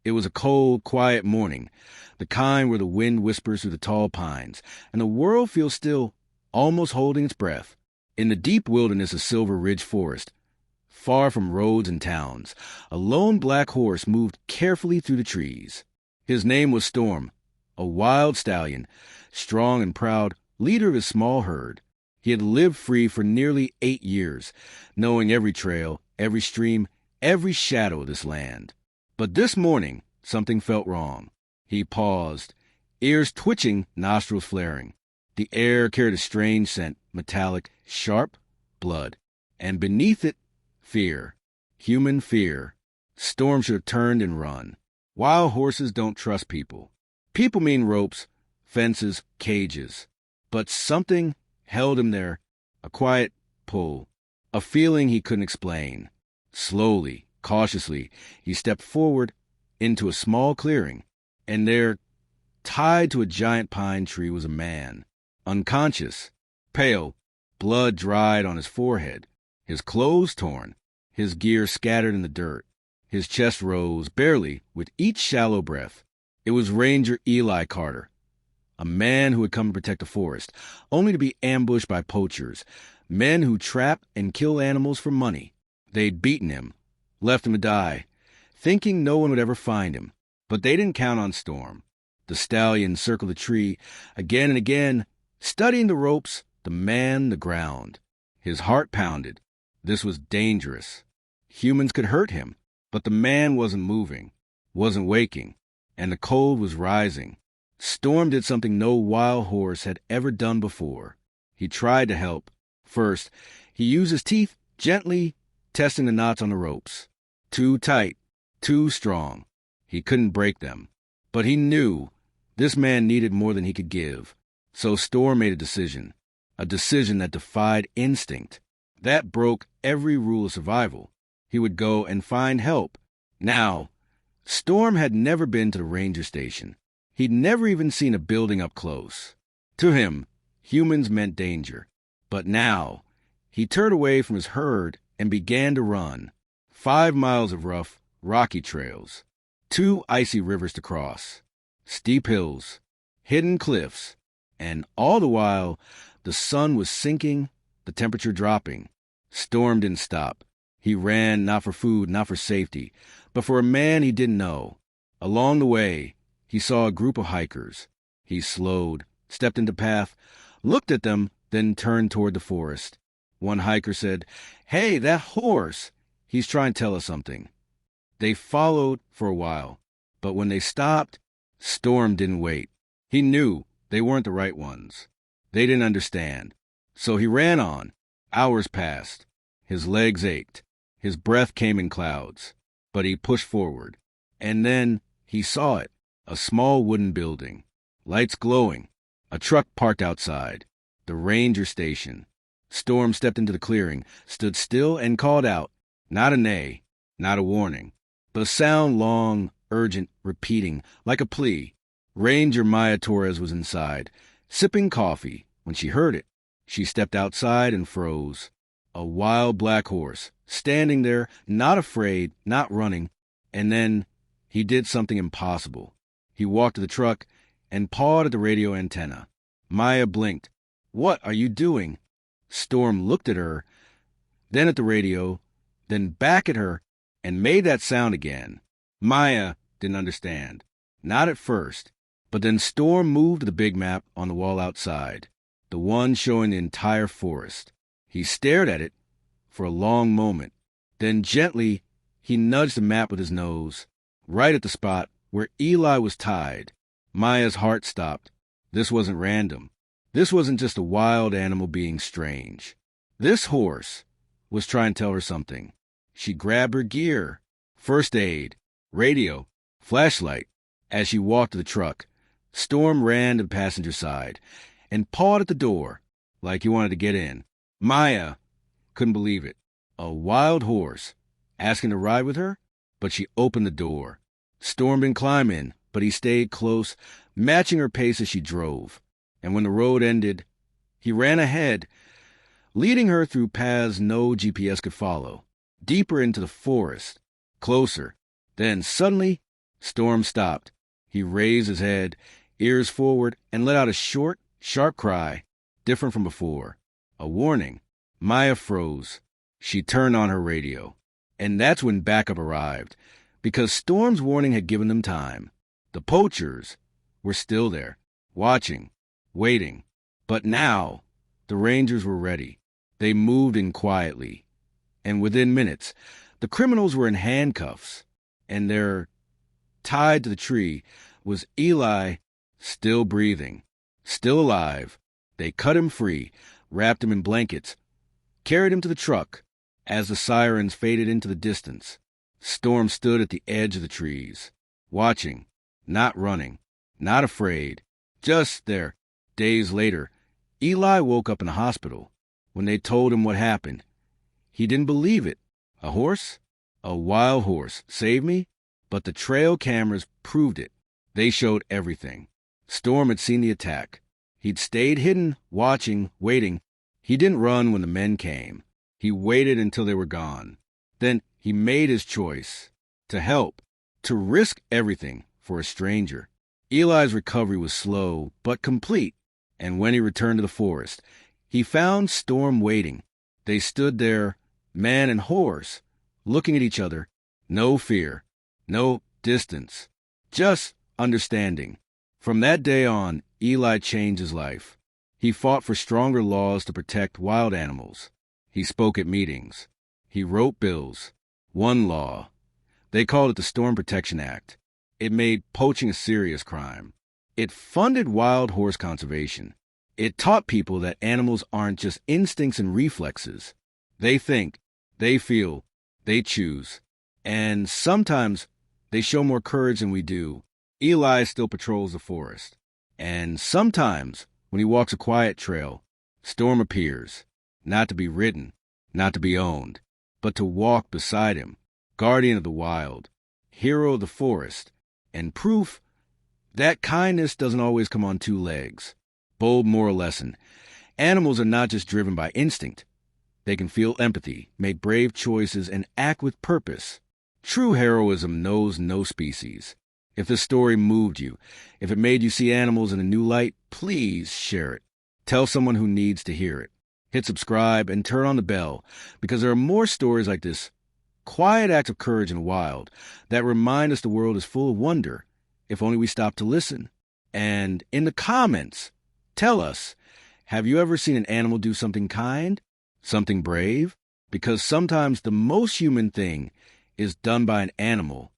It was a cold, quiet morning, the kind where the wind whispers through the tall pines, and the world feels still, almost holding its breath. In the deep wilderness of Silver Ridge Forest, far from roads and towns, a lone black horse moved carefully through the trees. His name was Storm, a wild stallion, strong and proud, leader of his small herd. He had lived free for nearly 8 years, knowing every trail, every stream, every shadow of this land. But this morning, something felt wrong. He paused, ears twitching, nostrils flaring. The air carried a strange scent, metallic, sharp, blood. And beneath it, fear. Human fear. Storm should have turned and run. Wild horses don't trust people. People mean ropes, fences, cages. But something held him there, a quiet pull, a feeling he couldn't explain. Slowly, cautiously, he stepped forward into a small clearing, and there, tied to a giant pine tree, was a man, unconscious, pale, blood dried on his forehead, his clothes torn, his gear scattered in the dirt. His chest rose, barely, with each shallow breath. It was Ranger Eli Carter, a man who had come to protect the forest, only to be ambushed by poachers, men who trap and kill animals for money. They'd beaten him, left him to die, thinking no one would ever find him. But they didn't count on Storm. The stallion circled the tree again and again, studying the ropes, the man, the ground. His heart pounded. This was dangerous. Humans could hurt him, but the man wasn't moving, wasn't waking, and the cold was rising. Storm did something no wild horse had ever done before. He tried to help. First, he used his teeth, gently testing the knots on the ropes. Too tight, too strong. He couldn't break them. But he knew this man needed more than he could give. So Storm made a decision that defied instinct. That broke every rule of survival. He would go and find help. Now, Storm had never been to the ranger station. He'd never even seen a building up close. To him, humans meant danger. But now, he turned away from his herd and began to run. 5 miles of rough, rocky trails, 2 icy rivers to cross, steep hills, hidden cliffs, and all the while, the sun was sinking, the temperature dropping. Storm didn't stop. He ran not for food, not for safety, but for a man he didn't know. Along the way, he saw a group of hikers. He slowed, stepped into path, looked at them, then turned toward the forest. One hiker said, "Hey, that horse! He's trying to tell us something." They followed for a while, but when they stopped, Storm didn't wait. He knew they weren't the right ones. They didn't understand. So he ran on. Hours passed. His legs ached. His breath came in clouds. But he pushed forward. And then he saw it. A small wooden building. Lights glowing. A truck parked outside. The ranger station. Storm stepped into the clearing, stood still, and called out. Not a neigh, not a warning, but a sound long, urgent, repeating, like a plea. Ranger Maya Torres was inside, sipping coffee. When she heard it, she stepped outside and froze. A wild black horse, standing there, not afraid, not running. And then he did something impossible. He walked to the truck and pawed at the radio antenna. Maya blinked. "What are you doing?" Storm looked at her, then at the radio, then back at her, and made that sound again. Maya didn't understand. Not at first. But then Storm moved to the big map on the wall outside, the one showing the entire forest. He stared at it for a long moment. Then gently, he nudged the map with his nose, right at the spot where Eli was tied. Maya's heart stopped. This wasn't random. This wasn't just a wild animal being strange. This horse was trying to tell her something. She grabbed her gear, first aid, radio, flashlight. As she walked to the truck, Storm ran to the passenger side and pawed at the door like he wanted to get in. Maya couldn't believe it. A wild horse asking to ride with her? But she opened the door. Storm didn't climb in, but he stayed close, matching her pace as she drove. And when the road ended, he ran ahead, leading her through paths no GPS could follow, deeper into the forest, closer. Then suddenly, Storm stopped. He raised his head, ears forward, and let out a short, sharp cry, different from before. A warning. Maya froze. She turned on her radio. And that's when backup arrived, because Storm's warning had given them time. The poachers were still there, watching, waiting. But now, the Rangers were ready. They moved in quietly. And within minutes, the criminals were in handcuffs, and there, tied to the tree, was Eli, still breathing, still alive. They cut him free, wrapped him in blankets, carried him to the truck. As the sirens faded into the distance, Storm stood at the edge of the trees, watching, not running, not afraid, just there. Days later, Eli woke up in the hospital. When they told him what happened, he didn't believe it. A horse? A wild horse. Save me? But the trail cameras proved it. They showed everything. Storm had seen the attack. He'd stayed hidden, watching, waiting. He didn't run when the men came. He waited until they were gone. Then he made his choice. To help. To risk everything for a stranger. Eli's recovery was slow, but complete. And when he returned to the forest, he found Storm waiting. They stood there, man and horse, looking at each other. No fear. No distance. Just understanding. From that day on, Eli changed his life. He fought for stronger laws to protect wild animals. He spoke at meetings. He wrote bills. One law. They called it the Storm Protection Act. It made poaching a serious crime. It funded wild horse conservation. It taught people that animals aren't just instincts and reflexes. They think, they feel, they choose. And sometimes they show more courage than we do. Eli still patrols the forest. And sometimes, when he walks a quiet trail, Storm appears. Not to be ridden, not to be owned, but to walk beside him, guardian of the wild, hero of the forest, and proof that kindness doesn't always come on two legs. Bold moral lesson. Animals are not just driven by instinct. They can feel empathy, make brave choices, and act with purpose. True heroism knows no species. If this story moved you, if it made you see animals in a new light, please share it. Tell someone who needs to hear it. Hit subscribe and turn on the bell, because there are more stories like this, quiet acts of courage in the wild, that remind us the world is full of wonder, if only we stop to listen. And in the comments, tell us, have you ever seen an animal do something kind, something brave? Because sometimes the most human thing is done by an animal